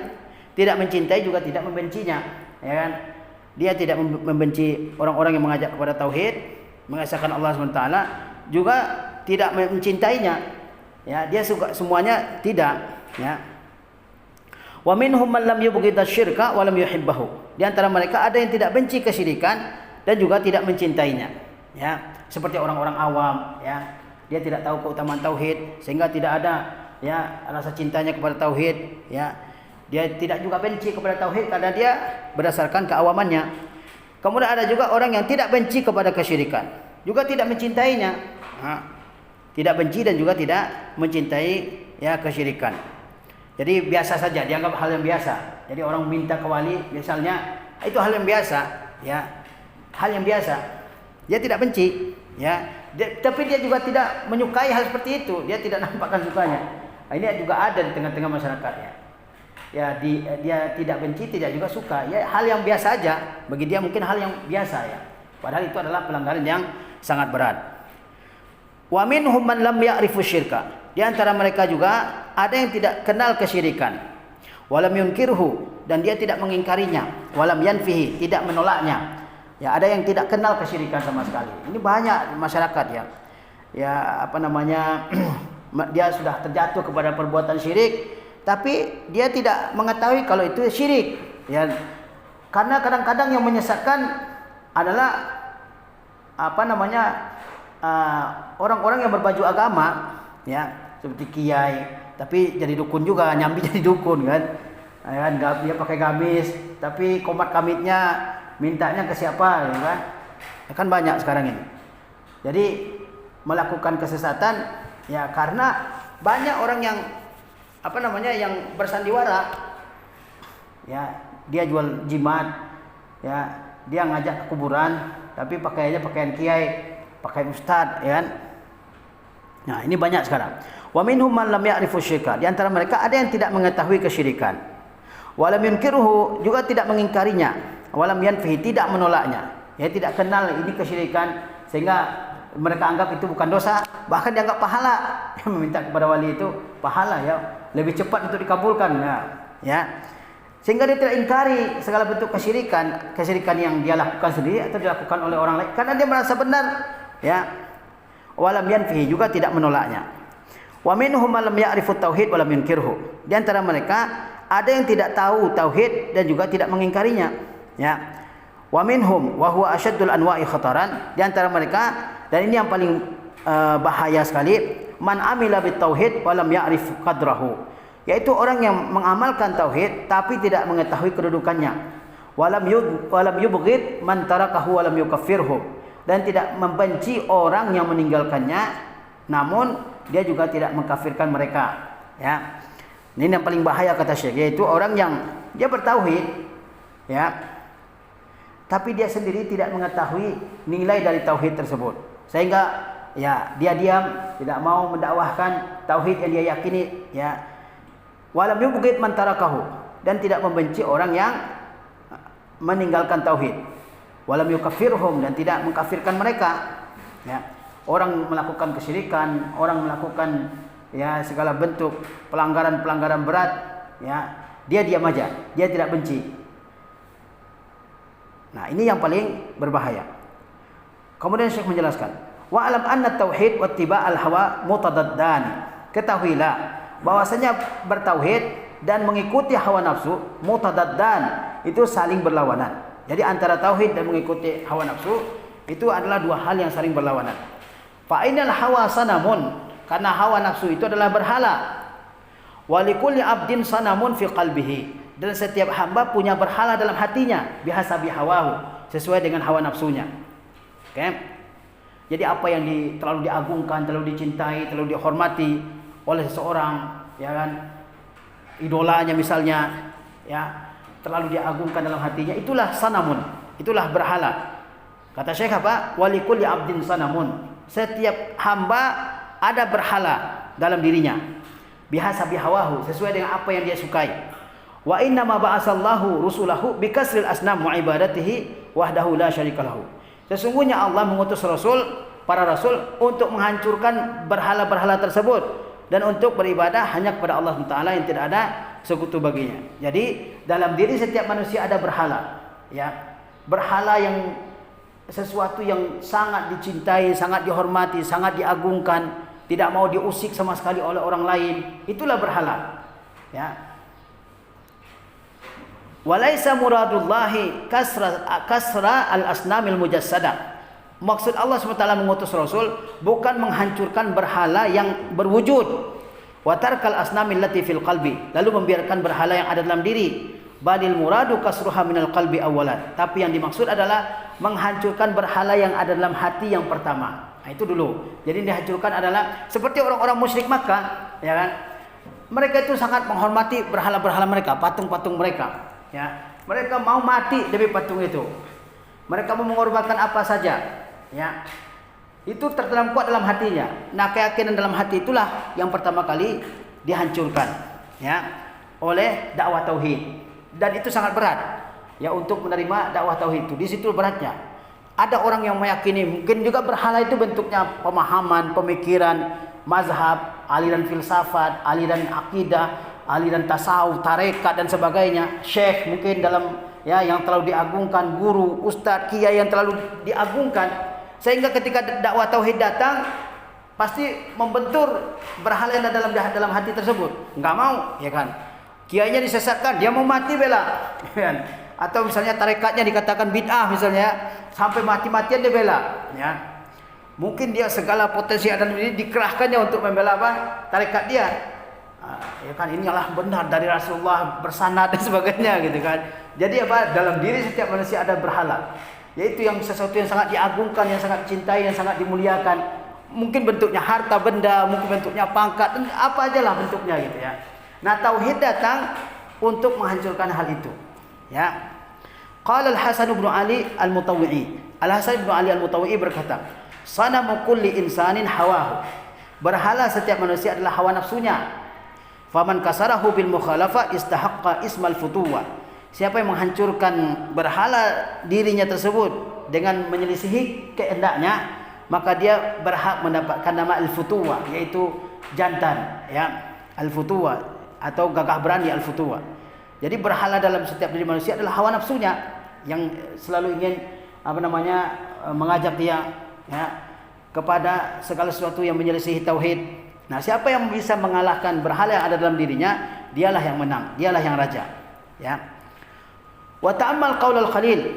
[SPEAKER 1] Tidak mencintai juga tidak membencinya, ya kan? Dia tidak membenci orang-orang yang mengajak kepada tauhid, mengesahkan Allah SWT, juga tidak mencintainya. Ya, dia suka semuanya tidak, ya. Wa minhum man lam yubghidha syirka wa lam yuhibbahu. Di antara mereka ada yang tidak benci kesyirikan dan juga tidak mencintainya. Ya, seperti orang-orang awam, ya. Dia tidak tahu keutamaan tauhid sehingga tidak ada ya rasa cintanya kepada tauhid, ya. Dia tidak juga benci kepada tauhid karena dia berdasarkan keawamannya. Kemudian ada juga orang yang tidak benci kepada kesyirikan, juga tidak mencintainya. Tidak benci dan juga tidak mencintai ya kesyirikan. Jadi biasa saja, dianggap hal yang biasa. Jadi orang minta ke wali misalnya, itu hal yang biasa, ya. Hal yang biasa. Dia tidak benci, ya. Tapi dia juga tidak menyukai hal seperti itu. Dia tidak nampakkan sukanya. Ini juga ada di tengah-tengah masyarakat, ya. Dia tidak benci, tidak juga suka. Ya, hal yang biasa aja. Bagi dia mungkin hal yang biasa, ya. Padahal itu adalah pelanggaran yang sangat berat. Wa minhum man lam ya'rifu syirka. Di antara mereka juga ada yang tidak kenal kesyirikan. Walam yunkirhu, dan dia tidak mengingkarinya. Walam yanfihi, tidak menolaknya. Ya, ada yang tidak kenal kesyirikan sama sekali. Ini banyak masyarakat, ya. Ya, apa namanya? Dia sudah terjatuh kepada perbuatan syirik, tapi dia tidak mengetahui kalau itu syirik, ya. Karena kadang-kadang yang menyesatkan adalah apa namanya? Orang-orang yang berbaju agama, ya, seperti kiai, tapi jadi dukun juga, nyambi jadi dukun, kan? Dia pakai gamis, tapi komat kamitnya mintanya ke siapa, ya kan? Ya kan banyak sekarang ini. Jadi melakukan kesesatan, ya, karena banyak orang yang apa namanya yang bersandiwara, ya, dia jual jimat, ya, dia ngajak ke kuburan, tapi pakaiannya pakaian kiai, pakai ustad, ya kan? Nah, ini banyak sekarang. Wa minhum man lam ya'rifu syirka. Di antara mereka ada yang tidak mengetahui kesyirikan. Wa lam yunkiruhu, juga tidak mengingkarinya. Wa lam yanfihi, tidak menolaknya. Ya, tidak kenal ini kesyirikan sehingga mereka anggap itu bukan dosa, bahkan dianggap pahala. Meminta kepada wali itu pahala, ya, lebih cepat untuk dikabulkan, ya. Ya. Sehingga dia tidak ingkari segala bentuk kesyirikan yang dia lakukan sendiri atau dilakukan oleh orang lain karena dia merasa benar, ya. Walam yanfihi, juga tidak menolaknya. Wa minhum man lam ya'rifu tauhid wa lam yunkirhu. Di antara mereka ada yang tidak tahu tauhid dan juga tidak mengingkarinya, ya. Wa minhum wa huwa asyaddul anwa'i khataran. Di antara mereka, dan ini yang paling bahaya sekali, man amila bit tauhid wa lam ya'rif qadrahu. Yaitu orang yang mengamalkan tauhid tapi tidak mengetahui kedudukannya. Walam yubghid man tarakahu walam yukaffirhu. Dan tidak membenci orang yang meninggalkannya, namun dia juga tidak mengkafirkan mereka, ya. Ini yang paling bahaya kata Syekh, yaitu orang yang dia bertauhid, ya, tapi dia sendiri tidak mengetahui nilai dari tauhid tersebut, sehingga ya dia diam, tidak mau mendakwahkan tauhid yang dia yakini, ya. Walam yubghid man tarakahu, dan tidak membenci orang yang meninggalkan tauhid. Walam yukaffirhum, dan tidak mengkafirkan mereka, ya. Orang melakukan kesyirikan, orang melakukan ya segala bentuk pelanggaran berat, ya, dia diam aja, dia tidak benci. Nah, ini yang paling berbahaya. Kemudian Syekh menjelaskan, wa alam anna tauhid wa ittiba'al hawa mutadaddan. Ketahuilah bahwasanya bertauhid dan mengikuti hawa nafsu mutadaddan, itu saling berlawanan. Jadi antara tauhid dan mengikuti hawa nafsu itu adalah dua hal yang saling berlawanan. Fa ainal hawa sanamun, karena hawa nafsu itu adalah berhala. Wa likulli abdin sanamun fi qalbihi, dan setiap hamba punya berhala dalam hatinya, bihasabi hawahu, sesuai dengan hawa nafsunya. Oke. Jadi apa yang terlalu diagungkan, terlalu dicintai, terlalu dihormati oleh seseorang, ya kan? Idolanya misalnya, ya, terlalu diagungkan dalam hatinya, itulah sanamun, itulah berhala. Kata Syekh apa? Walikulli abdin sanamun. Setiap hamba ada berhala dalam dirinya. Bihasabi hawahu, sesuai dengan apa yang dia sukai. Wa inna ma ba'asallahu rusulahu bikasril asnam wa ibadatihi wahdahu la syarikalahu. Sesungguhnya Allah mengutus Rasul para rasul untuk menghancurkan berhala-berhala tersebut dan untuk beribadah hanya kepada Allah Taala yang tidak ada sekutu baginya. Jadi dalam diri setiap manusia ada berhala, ya. Berhala yang sesuatu yang sangat dicintai, sangat dihormati, sangat diagungkan, tidak mau diusik sama sekali oleh orang lain. Itulah berhala. Ya. Walaisa muradullahi kasra al-asnamil mujassadah. Maksud Allah SWT mengutus Rasul bukan menghancurkan berhala yang berwujud. Wa tarkal asnamil lati fil qalbi, lalu membiarkan berhala yang ada dalam diri. Balil muradu kasruha minal qalbi awalan. Tapi yang dimaksud adalah menghancurkan berhala yang ada dalam hati yang pertama. Nah, itu dulu. Jadi yang dihancurkan adalah seperti orang-orang musyrik Makkah, ya kan? Mereka itu sangat menghormati berhala-berhala mereka, patung-patung mereka, ya. Mereka mau mati demi patung itu. Mereka mau mengorbankan apa saja, ya. Itu tertanam kuat dalam hatinya. Nah, keyakinan dalam hati itulah yang pertama kali dihancurkan, ya, oleh dakwah tauhid. Dan itu sangat berat, ya, untuk menerima dakwah tauhid itu. Di situ beratnya. Ada orang yang meyakini mungkin juga berhala itu bentuknya pemahaman, pemikiran, mazhab, aliran filsafat, aliran akidah, aliran tasawuf, tarekat dan sebagainya. Syekh mungkin dalam, ya, yang terlalu diagungkan, guru, ustadz, kiai yang terlalu diagungkan, sehingga ketika dakwah tauhid datang pasti membentur berhala yang ada dalam hati tersebut. Enggak mau, ya kan? Kiainya disesatkan, dia mau mati bela, kan? Atau misalnya tarekatnya dikatakan bid'ah misalnya, sampai mati-matian dia bela, ya. Mungkin dia segala potensi ada ini dikerahkannya untuk membela apa? Tarekat dia. Ya kan, inilah benar dari Rasulullah bersanad dan sebagainya gitu kan. Jadi apa? Dalam diri setiap manusia ada berhala. Yaitu yang sesuatu yang sangat diagungkan, yang sangat dicintai, yang sangat dimuliakan. Mungkin bentuknya harta benda, mungkin bentuknya pangkat, dan apa ajalah bentuknya gitu ya. Nah, tauhid datang untuk menghancurkan hal itu. Ya. Qala Al-Hasan bin Ali Al-Mutawwi'i. Al-Hasan bin Ali Al-Mutawwi'i berkata, "Sanamu kulli insanin hawahu." Berhala setiap manusia adalah hawa nafsunya. Faman kasarahu bil mukhalafah istahaqqa ismal futuwa. Siapa yang menghancurkan berhala dirinya tersebut dengan menyelisihi kehendaknya, maka dia berhak mendapatkan nama al-futuwa, yaitu jantan, ya. Al-futuwa atau gagah berani al-futuwa. Jadi berhala dalam setiap diri manusia adalah hawa nafsunya yang selalu ingin mengajak dia, ya, kepada segala sesuatu yang menyelisihi tauhid. Nah, siapa yang bisa mengalahkan berhala yang ada dalam dirinya, dialah yang menang, dialah yang raja, ya. Wa ta'ammal qaul al-Khalil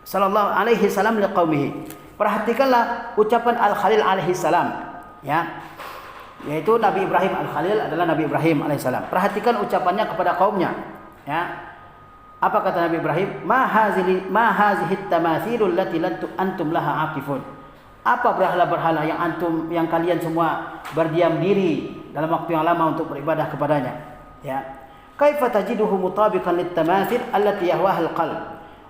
[SPEAKER 1] sallallahu alaihi salam liqaumihi. Perhatikanlah ucapan Al-Khalil alaihi salam, ya. Yaitu Nabi Ibrahim Al-Khalil adalah Nabi Ibrahim alaihissalam. Perhatikan ucapannya kepada kaumnya, ya. Apa kata Nabi Ibrahim? Ma hazihi tamathilul lati antum laha aqifun. Apa berhala-berhala yang kalian semua berdiam diri dalam waktu yang lama untuk beribadah kepadanya, ya. Kaifa tajiduhu mutabiqan lit-tamathil allati yahwaha al-qalb.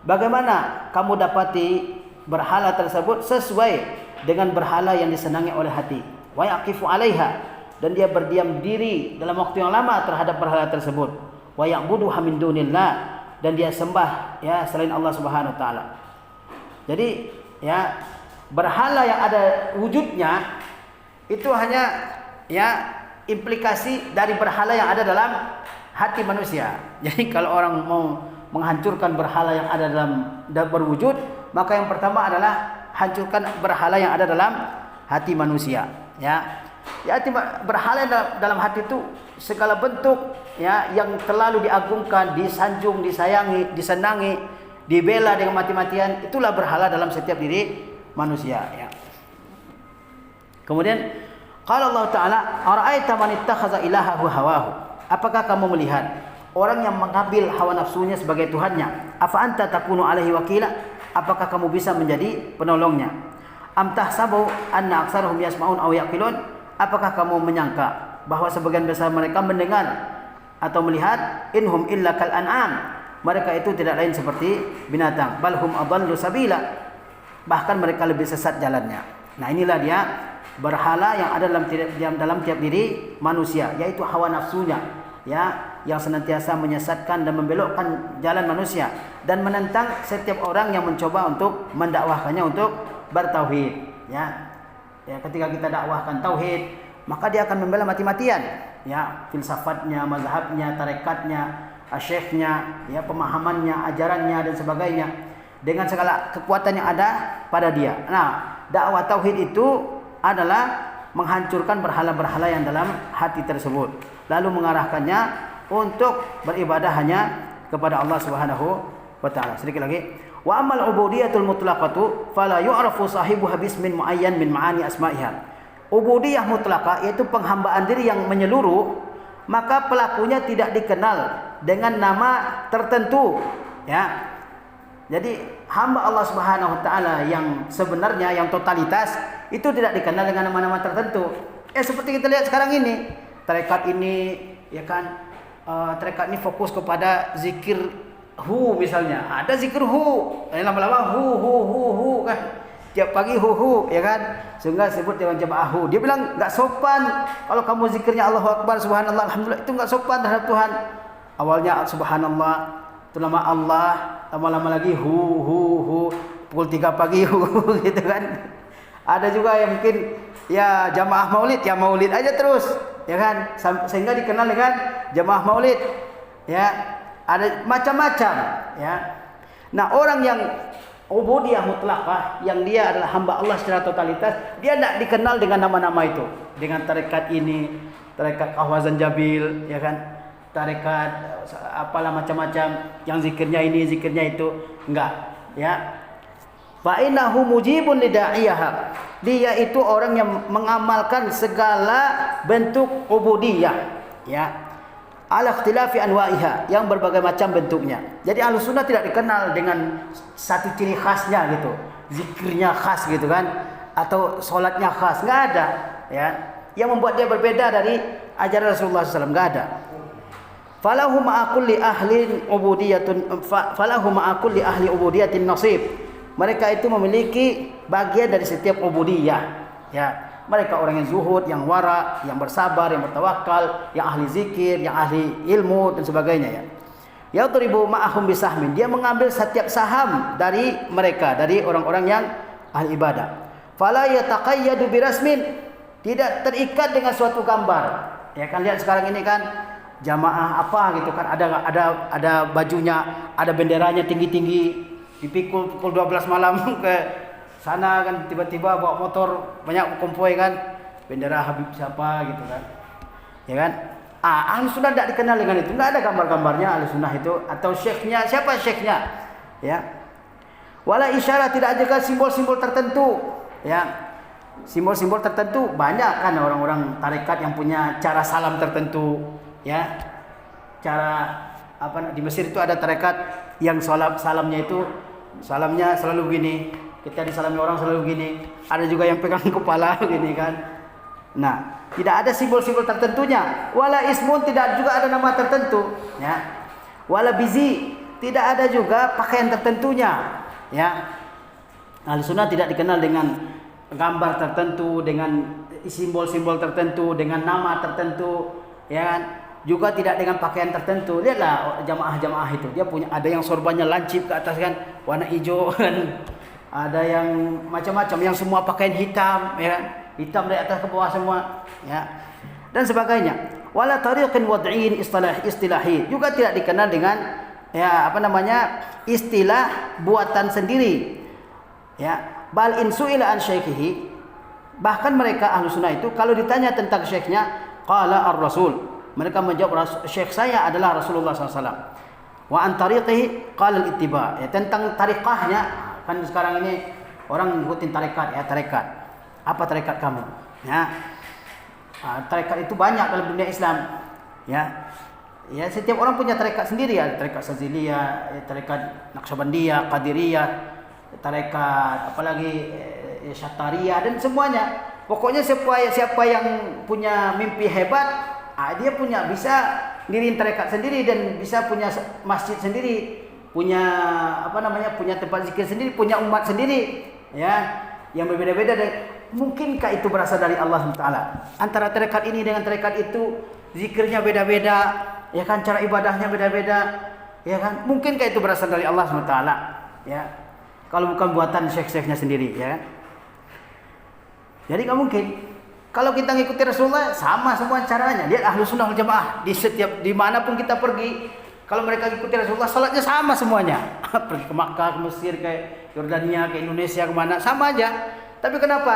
[SPEAKER 1] Bagaimana kamu dapati berhala tersebut sesuai dengan berhala yang disenangi oleh hati? Wa yaqifu 'alaiha, dan dia berdiam diri dalam waktu yang lama terhadap berhala tersebut. Wa ya'buduha min dunillah, dan dia sembah, ya, selain Allah Subhanahu wa taala. Jadi, ya, berhala yang ada wujudnya itu hanya, ya, implikasi dari berhala yang ada dalam hati manusia. Jadi kalau orang mau menghancurkan berhala yang ada dalam berwujud, maka yang pertama adalah hancurkan berhala yang ada dalam hati manusia. Ya, berhala dalam hati itu segala bentuk, ya, yang terlalu diagungkan, disanjung, disayangi, disenangi, dibela dengan mati-matian, itulah berhala dalam setiap diri manusia, ya. Kemudian qala Allah Ta'ala, "Ara'aita man ittakhadha ilahahu hawahu." Apakah kamu melihat orang yang mengambil hawa nafsunya sebagai tuhannya? Afa anta takunu alaihi wakila? Apakah kamu bisa menjadi penolongnya? Am tahsabu anna aktsarahum yasma'un aw yaqilun? Apakah kamu menyangka bahwa sebagian besar mereka mendengar atau melihat? Inhum illa kal an'am. Mereka itu tidak lain seperti binatang. Bal hum adallu sabila. Bahkan mereka lebih sesat jalannya. Nah, inilah dia berhala yang ada dalam tiap diri manusia, yaitu hawa nafsunya, ya, yang senantiasa menyesatkan dan membelokkan jalan manusia dan menentang setiap orang yang mencoba untuk mendakwahkannya untuk bertauhid. ya. Ya, ketika kita dakwahkan tauhid, maka dia akan membela mati-matian, ya, filsafatnya, mazhabnya, tarekatnya, syekhnya, ya, pemahamannya, ajarannya dan sebagainya dengan segala kekuatan yang ada pada dia. Nah, dakwah tauhid itu adalah menghancurkan berhala-berhala yang dalam hati tersebut, lalu mengarahkannya untuk beribadah hanya kepada Allah Subhanahu wa taala. Sedikit lagi. Wa amal ubudiyatul mutlaqatu fala yu'rafu sahibuha bismin muayyan min ma'ani asma'iha. Ubudiyah mutlaqah yaitu penghambaan diri yang menyeluruh, maka pelakunya tidak dikenal dengan nama tertentu, ya. Jadi hamba Allah Subhanahu wa taala yang sebenarnya, yang totalitas itu tidak dikenal dengan nama-nama tertentu. Seperti kita lihat sekarang ini, tarekat ini, ya kan, tarekat ini fokus kepada zikir hu misalnya, ada zikir hu, lama-lama hu kan, tiap pagi hu, ya kan, sehingga sebut dengan jemaah hu. Dia bilang nggak sopan kalau kamu zikirnya Allahu Akbar, Subhanallah, Alhamdulillah, itu nggak sopan terhadap Tuhan. Awalnya Subhanallah, itu nama Allah, lama-lama lagi hu, pukul 3 pagi hu, gitu kan. Ada juga yang mungkin ya jamaah maulid, ya maulid aja terus, ya kan, sehingga dikenal dengan jamaah maulid, ya. Ada macam-macam, ya. Nah, orang yang ubudiyah mutlaqah, yang dia adalah hamba Allah secara totalitas, dia tidak dikenal dengan nama-nama itu, dengan tarekat ini, tarekat Ahwazan Jabil, ya kan, tarekat apalah macam-macam, yang zikirnya ini, zikirnya itu, enggak, ya. Fa innahu mujibun lidaiyaha. Dia itu orang yang mengamalkan segala bentuk ubudiyah, ya. Ala ikhtilafi anwa'iha, yang berbagai macam bentuknya. Jadi Ahlus Sunnah tidak dikenal dengan satu ciri khasnya gitu, zikirnya khas gitu kan, atau sholatnya khas, nggak ada, ya. Yang membuat dia berbeda dari ajaran Rasulullah SAW, nggak ada. Falahu ma'a kulli ahli ubudiyatun, falahu ma'a kulli ahli ubudiyatin nasib. Mereka itu memiliki bagian dari setiap ubudiyah, ya. Mereka orang yang zuhud, yang wara, yang bersabar, yang bertawakal, yang ahli zikir, yang ahli ilmu dan sebagainya, ya. Yadribu ma'ahum bisahmin. Dia mengambil setiap saham dari mereka, dari orang-orang yang ahli ibadah. Fala yataqayyadu birasmin. Tidak terikat dengan suatu gambar. Ya kan, lihat sekarang ini kan jamaah apa gitu kan, ada bajunya, ada benderanya tinggi-tinggi, dipikul pukul 12 malam ke sana kan, tiba-tiba bawa motor banyak konvoy kan, bendera Habib siapa gitu kan, ya kan. Ahlus Sunnah tidak dikenal dengan itu, tidak ada gambar-gambarnya Ahlus Sunnah itu, atau syekhnya, siapa syekhnya, ya. Wala isyarat, tidak juga simbol-simbol tertentu, ya. Simbol-simbol tertentu banyak kan, orang-orang tarekat yang punya cara salam tertentu, ya. Cara apa, di Mesir itu ada tarekat yang salamnya itu, salamnya selalu begini. Kita disalami orang selalu gini. Ada juga yang pegang kepala gini kan. Nah, tidak ada simbol-simbol tertentunya. Wala ismun, tidak juga ada nama tertentu, ya. Wala bizi, tidak ada juga pakaian tertentunya, ya. Ahlus Sunnah tidak dikenal dengan gambar tertentu, dengan simbol-simbol tertentu, dengan nama tertentu, ya kan. Juga tidak dengan pakaian tertentu. Lihatlah jamaah-jamaah itu, dia punya, ada yang sorbannya lancip ke atas kan, warna hijau kan. Ada yang macam-macam, yang semua pakaian hitam, ya, hitam dari atas ke bawah semua, ya, dan sebagainya. Wala tariqin wad'in istilahi, juga tidak dikenal dengan, ya, apa namanya, istilah buatan sendiri, ya. Bal in su'ila an syaikhihi, bahkan mereka Ahlus Sunnah itu kalau ditanya tentang syekhnya, qala ar-rasul, mereka menjawab syekh saya adalah Rasulullah SAW. Wa an tariqihi qala al-ittiba, ya, tentang tariqahnya. Kan sekarang ini orang ngikutin tarekat, ya, tarekat. Apa tarekat kamu? Ya. Tarekat itu banyak dalam dunia Islam, ya. Ya, setiap orang punya tarekat sendiri, ya, tarekat Saziliyah, tarekat Naqsyabandiyah, Qadiriyah, tarekat apalagi Syatariyah dan semuanya. Pokoknya siapa yang punya mimpi hebat, dia bisa diriin tarekat sendiri dan bisa punya masjid sendiri, punya apa namanya, punya tempat zikir sendiri, punya umat sendiri, ya, yang berbeda-beda. Dan mungkinkah itu berasal dari Allah Taala? Antara tarekat ini dengan tarekat itu zikirnya beda-beda, ya kan, cara ibadahnya beda-beda, ya kan? Mungkinkah itu berasal dari Allah Taala? Ya, kalau bukan buatan syekh-syekhnya sendiri, ya. Jadi nggak mungkin. Kalau kita ngikuti Rasulullah sama semua caranya. Lihat Ahlus Sunnah wal Jamaah dimanapun kita pergi, kalau mereka ikuti Rasulullah, salatnya sama semuanya. Pergi ke Makkah, ke Mesir, ke Yordania, ke Indonesia, kemana sama aja. Tapi kenapa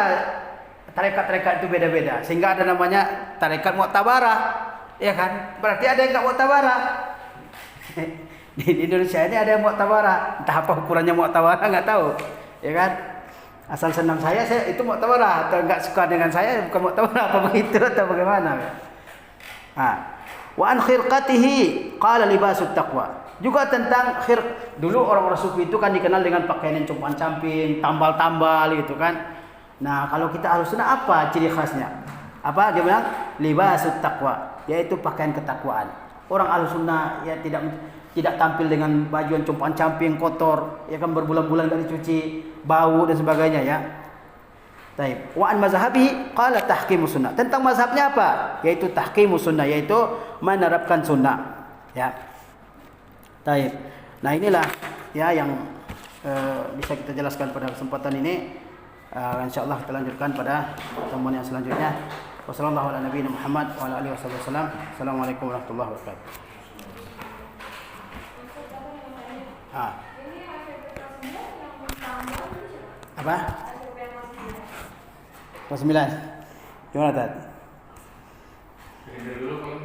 [SPEAKER 1] tarekat-tarekat itu beda-beda? Sehingga ada namanya tarekat Mu'tabarah, ya kan? Berarti ada yang nggak Mu'tabarah. Di Indonesia ini ada yang Mu'tabarah. Entah apa ukurannya Mu'tabarah nggak tahu, ya kan? Asal senang saya itu Mu'tabarah, atau enggak suka dengan saya bukan Mu'tabarah, apa begitu atau bagaimana? Wa an khirqatihi qala libasut taqwa. Juga tentang dulu orang-orang sufi itu kan dikenal dengan pakaian yang compang-camping, tambal-tambal gitu kan. Nah, kalau kita Ahlus Sunnah apa ciri khasnya? Apa dia bilang? Libasut taqwa, yaitu pakaian ketakwaan. Orang Ahlus Sunnah ya tidak tampil dengan baju yang compang-camping, kotor, ya kan berbulan-bulan enggak dicuci, bau dan sebagainya ya. Taib. Wa an mazhabihi qala tahqimus sunnah. Tentang mazhabnya apa? Yaitu tahqimus sunnah, yaitu menerapkan sunnah. Ya. Taib. Nah, inilah ya yang bisa kita jelaskan pada kesempatan ini. Insyaallah kita lanjutkan pada pertemuan yang selanjutnya. Wassallallahu ala nabiyina Muhammad wa ala alihi wasallam. Assalamualaikum warahmatullahi wabarakatuh. Apa? Kelas 9. Gimana tadi?